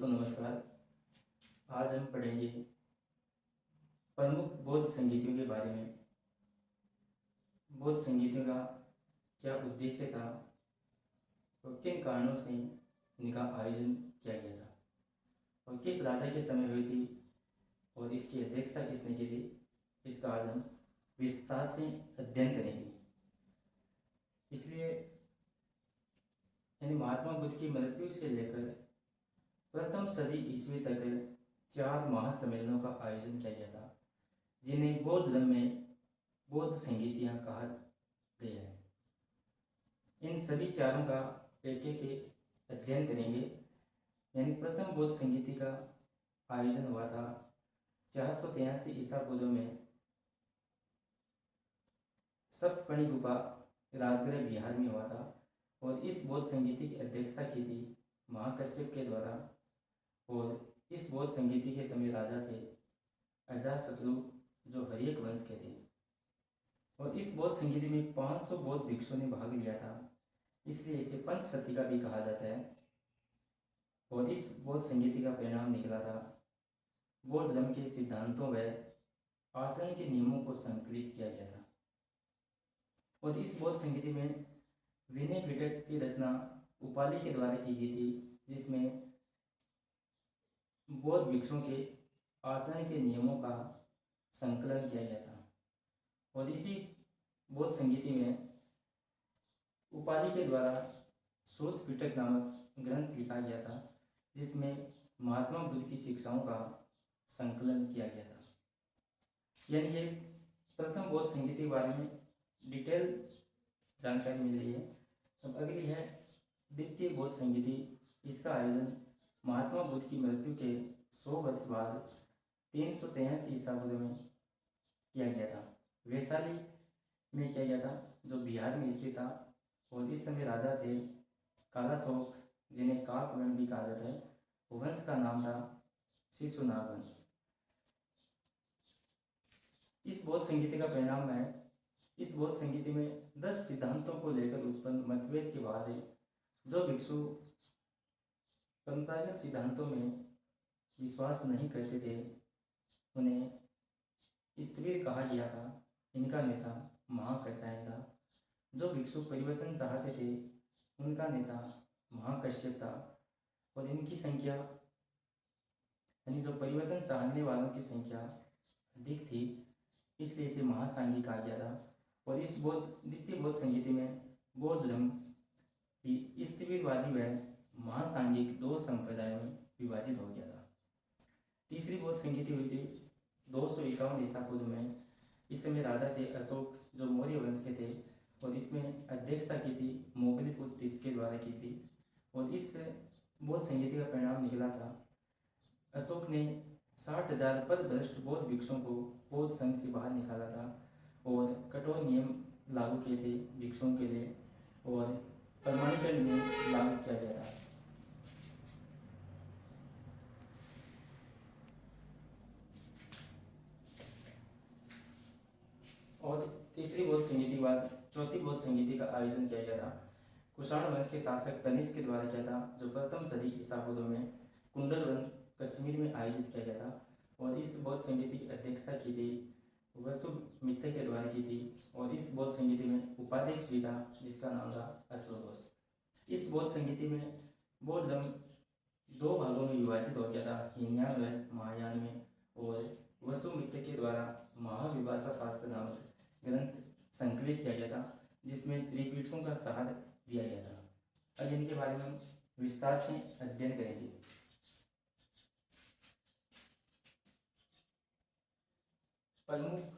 दोस्तों नमस्कार। आज हम पढ़ेंगे प्रमुख बौद्ध संगीतियों के बारे में। बौद्ध संगीतियों का क्या उद्देश्य था और किन कारणों से इनका आयोजन किया गया था और किस राजा के समय हुई थी और इसकी अध्यक्षता किसने की थी, इसका आज हम विस्तार से अध्ययन करेंगे। इसलिए यानी महात्मा बुद्ध की मृत्यु से लेकर प्रथम सदी ईस्वी तक 4 महासम्मेलनों का आयोजन किया गया था, जिन्हें बौद्ध धर्म में बौद्ध संगीतियाँ कहा गया है। इन सभी चारों का एक एक अध्ययन करेंगे। यानी प्रथम बौद्ध संगीति का आयोजन हुआ था 483 ईसा पूर्व में सप्तपर्णी गुफा राजगृह बिहार में हुआ था और इस बौद्ध संगीति की अध्यक्षता की थी महाकश्यप के द्वारा। और इस बौद्ध संगीति के समय राजा थे अजातशत्रु, जो हर्यक वंश के थे। और इस बौद्ध संगीति में 500 बौद्ध भिक्षुओं ने भाग लिया था, इसलिए इसे पंचशती का भी कहा जाता है। और इस बौद्ध संगीति का परिणाम निकला था बौद्ध धर्म के सिद्धांतों व आचरण के नियमों को संकलित किया गया था। और इस बौद्ध संगीति में विनय पिटक की रचना उपाली के द्वारा की गई थी, जिसमें बौद्ध भिक्षुओं के आचरण के नियमों का संकलन किया गया था। और इसी बौद्ध संगीति में उपाली के द्वारा सूत पिटक नामक ग्रंथ लिखा गया था, जिसमें महात्मा बुद्ध की शिक्षाओं का संकलन किया गया था। यानी ये प्रथम बौद्ध संगीति के बारे में डिटेल जानकारी मिल रही है। अब अगली है द्वितीय बौद्ध संगीति। इसका आयोजन महात्मा बुद्ध की मृत्यु के 100 वर्ष बाद 383 ईसा पूर्व में किया गया था। वैशाली में किया गया था, जो बिहार में स्थित था। और इस समय राजा थे कालाशोक, जिन्हें काकवर्ण भी कहा जाता है। वंश का नाम था शिशुनाग वंश। इस बौद्ध संगीति का परिणाम है इस बौद्ध संगीति में 10 सिद्धांतों को लेकर उत्पन्न मतभेद के बाद जो भिक्षु परंपरागत सिद्धांतों में विश्वास नहीं करते थे, उन्हें स्त्रीवीर कहा गया था। इनका नेता महाकचायन था। जो भिक्षु परिवर्तन चाहते थे, उनका नेता महाकश्यप था। और इनकी संख्या यानी जो परिवर्तन चाहने वालों की संख्या अधिक थी, इसलिए इसे महासांगी कहा गया था। और इस द्वितीय बौद्ध संगीति में बौद्ध धर्म भी स्त्रीवीरवादी व महासांगिक 2 संप्रदायों में विभाजित हो गया था। तीसरी बौद्ध संगीति हुई थी 251 ईसा पूर्व में। इस समय राजा थे अशोक, जो मौर्य वंश के थे। और इसमें अध्यक्षता की थी मोगलीपुत्र के द्वारा की थी। और इस बौद्ध संगीति का परिणाम निकला था अशोक ने 60,000 पदभ्रष्ट बौद्ध भिक्षुओं को बौद्ध संघ से बाहर निकाला था और कठोर नियम लागू किए थे भिक्षुओं के लिए और प्रमाणीकरण नियम लागू किया गया था। और तीसरी बौद्ध संगीति के बाद चौथी बौद्ध संगीति का आयोजन किया गया था कुषाण वंश के शासक कनिष्क के द्वारा किया था, जो प्रथम सदी ईसा पूर्व में कुंडलवन कश्मीर में आयोजित किया गया था। और इस बौद्ध संगीति की अध्यक्षता की थी वसुमित्र के द्वारा की थी। और इस बौद्ध संगीति में उपाध्यक्ष भी था, जिसका नाम था अश्वघोष। इस बौद्ध संगीति में बौद्ध धर्म 2 भागों में विभाजित हो गया था, हीनयान व महायान में। और वसुमित्र के द्वारा महाविभाषा शास्त्र नामक ग्रंथ संकलित किया गया था, जिसमें त्रिपीठकों का सहारा दिया गया था। अब इनके बारे में हम विस्तार से अध्ययन करेंगे। प्रमुख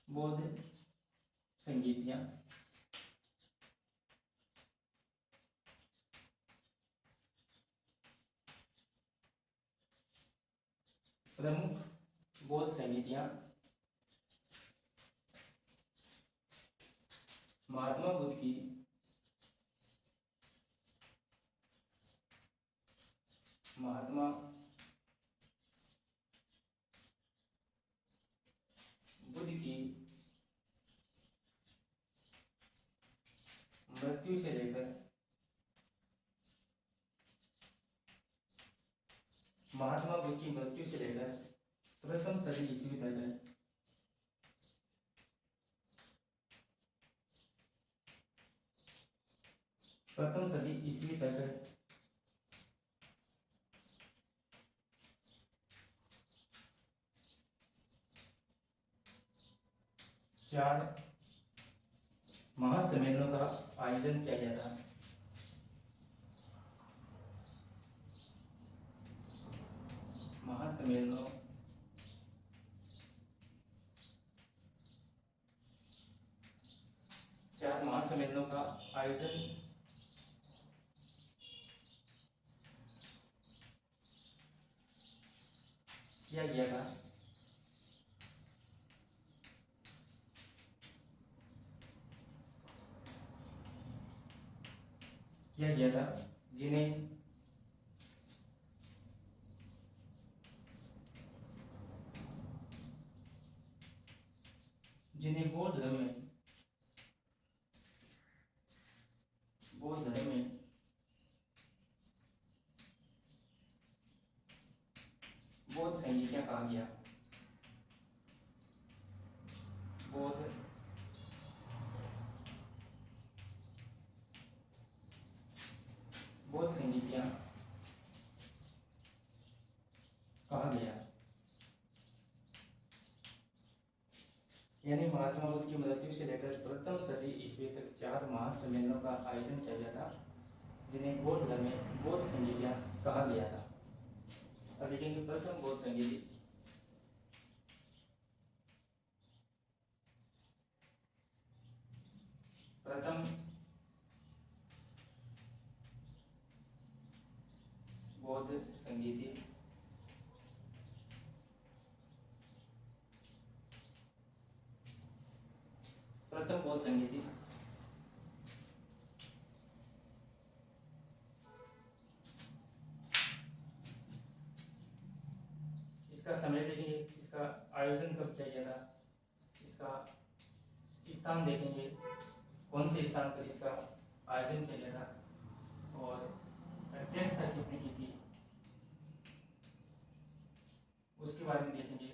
बौद्ध संगीतियाँ। प्रमुख बौद्ध संगीतियाँ महात्मा बुद्ध की सदी ईस्वी तक है। प्रथम सदी ईस्वी तक है। चार महासम्मेलनों का आयोजन किया गया था। महासम्मेलनों चार महासम्मेलनों का आयोजन किया गया था। जिन्हें बौद्ध धर्म में बौद्ध संगीतियां कहा गया। बौद्ध संगीतियां कहा गया। यानी महात्मा बुद्ध की मृत्यु से लेकर प्रथम सदी ईस्वी तक 4 महासम्मेलनों का आयोजन किया गया था, जिन्हें बौद्ध धर्म में बौद्ध संगीतियां कहा गया था। अब देखेंगे प्रथम बौद्ध संगीति। प्रथम बौद्ध संगीति इसका समय देखेंगे, इसका आयोजन कब किया गया था, इसका स्थान देखेंगे, कौन से स्थान पर इसका आयोजन किया गया था और अध्यक्षता किसने की थी उसके बारे में देखेंगे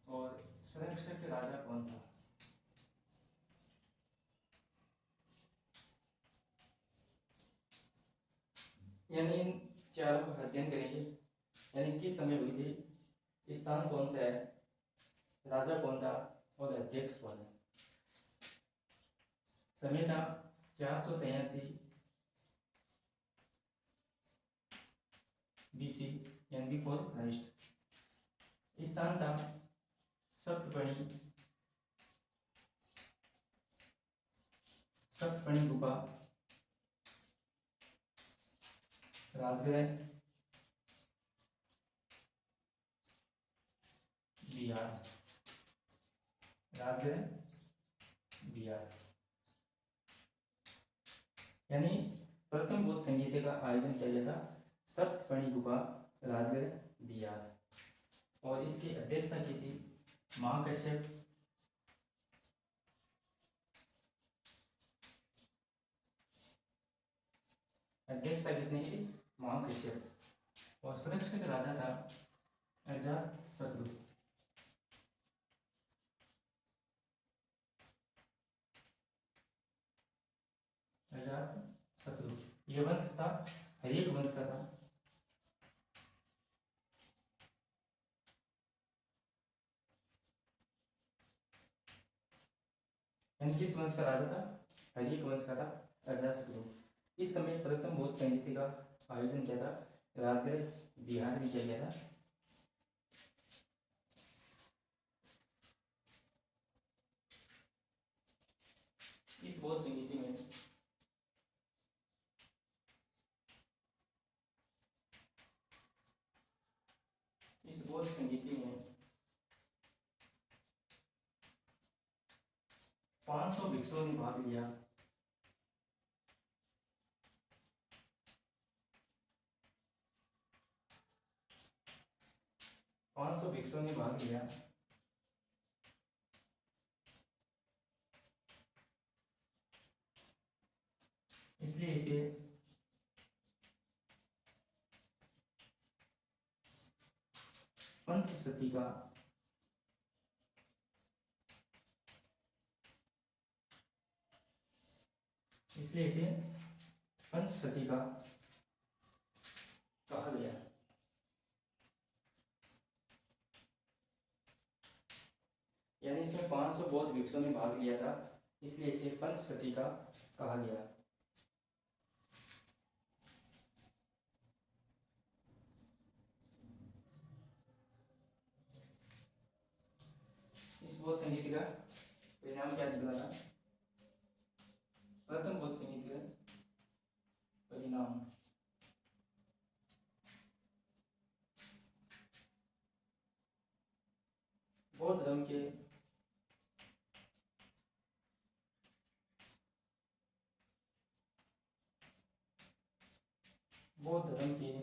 और संरक्षक राजा कौन था। यानी इन चारों का अध्ययन करेंगे, यानी किस समय हुई थी, स्थान कौन सा है, राजा कौन था और अध्यक्ष कौन है। समय था 483 BC यानी बिफोर क्राइस्ट। स्थान था सप्तफणी गुफा, राजगृह, बिहार। यानी प्रथम बौद्ध संगीत का आयोजन किया गया था सप्तफणी गुफा, राजगृह, बिहार। और इसकी अध्यक्षता की थी महाकश्यप। अध्यक्षता किसने की थी, महाकश्यप। और संरक्षक राजा था अजातशत्रु। यह वंश था हर्यक वंश का था। किस वंश का राजा था, हर्यक वंश का था अजातशत्रु। इस समय प्रथम बौद्ध संगीति का आयोजन किया था राजगृह, बिहार में किया गया था। इस बौद्ध संगीति में में 500 भिक्षुओं ने भाग लिया। 500 भिक्षुओं ने भाग लिया। इसलिए इसे पंच पंचशती का इसलिए इसे पंचशती का कहा गया। यानी इसमें 500 बौद्ध भिक्षुओं ने भाग लिया था, इसलिए इसे पंचशती का कहा गया। इस बौद्ध संगीत का परिणाम क्या निकला था? प्रथम बौद्ध संगीत का परिणाम बौद्ध धर्म के बौद्ध धर्म के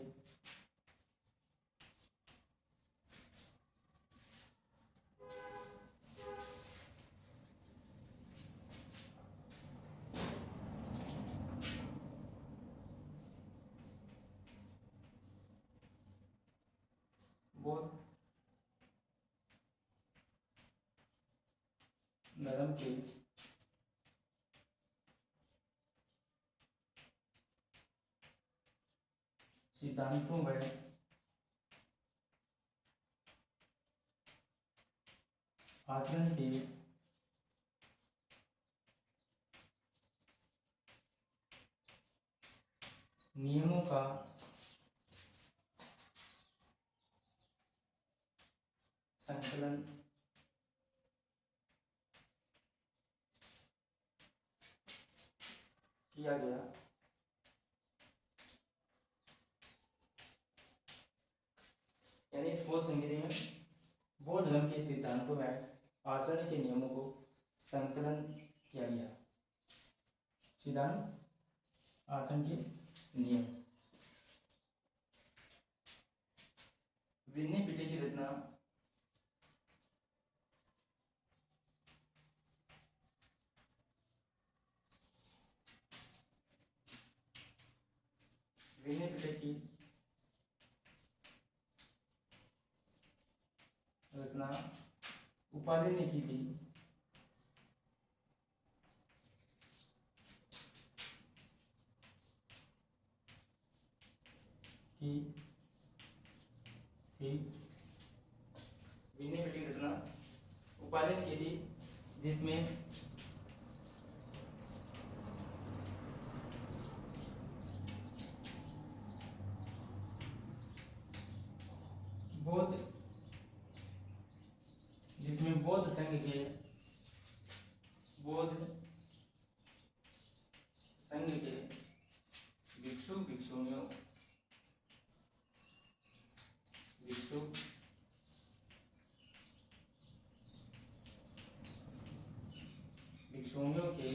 सिद्धांतों व आचरण के नियमों का संकलन किया गया। यानी इस बौद्ध संगीत में बौद्ध धर्म के सिद्धांतों में आचरण के नियमों को संकलन किया गया। सिद्धांत, आचरण के नियम। विनय पिटक की रचना विनय पिटक की रचना उपाध्याय ने की थी। विनय पिटक की रचना उपाध्याय ने की थी, जिसमें बौद्ध संघ के भिक्षुणियों के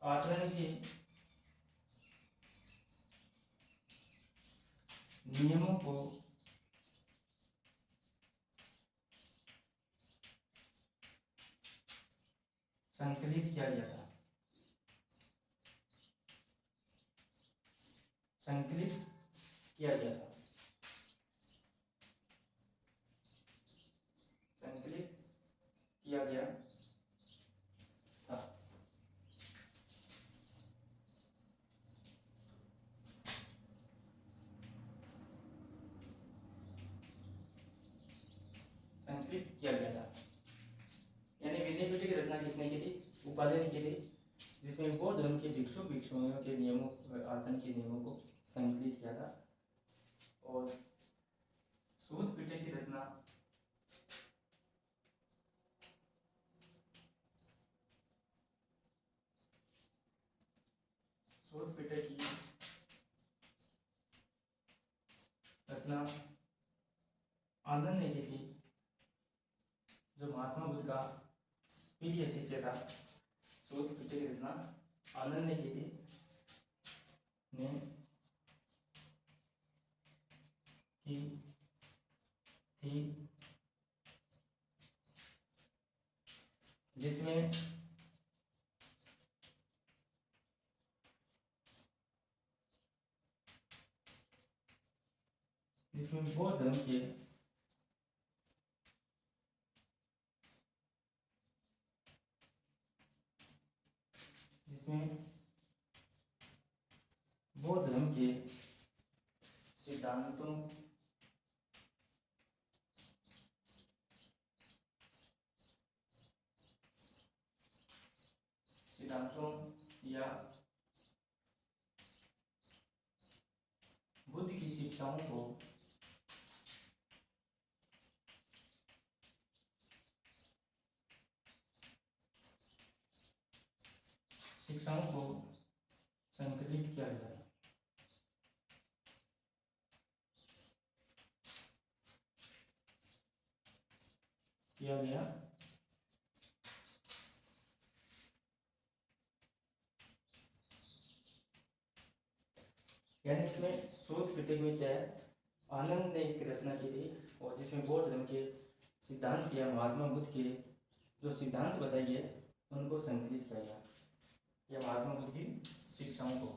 आचरण के नियमों को संकलित किया गया था। संकलित किया गया था। संकलित किया गया था। संकलित किया गया था। यानी विनय पिटक की रचना किसने की थी? उपाध्याय ने की थी, जिसमें बौद्ध धर्म के भिक्षुणियों के नियमों, आचरण के नियमों को संकलित किया था। और सूत पिटक की रचना आनंद ने की थी, जो महात्मा बुद्ध का प्रिय शिष्य था। सूत पिटक की रचना आनंद ने की थी, जिसमें जिसमें बौद्ध धर्म के सिद्धांतों या बुद्ध की शिक्षाओं को संकलित किया गया। यानी इसमें शोध करते हुए क्या है, आनंद ने इसकी रचना की थी और जिसमें बौद्ध धर्म के सिद्धांत या महात्मा बुद्ध के जो सिद्धांत बताए गए उनको संकलित किया गया या महात्मा बुद्ध की शिक्षाओं को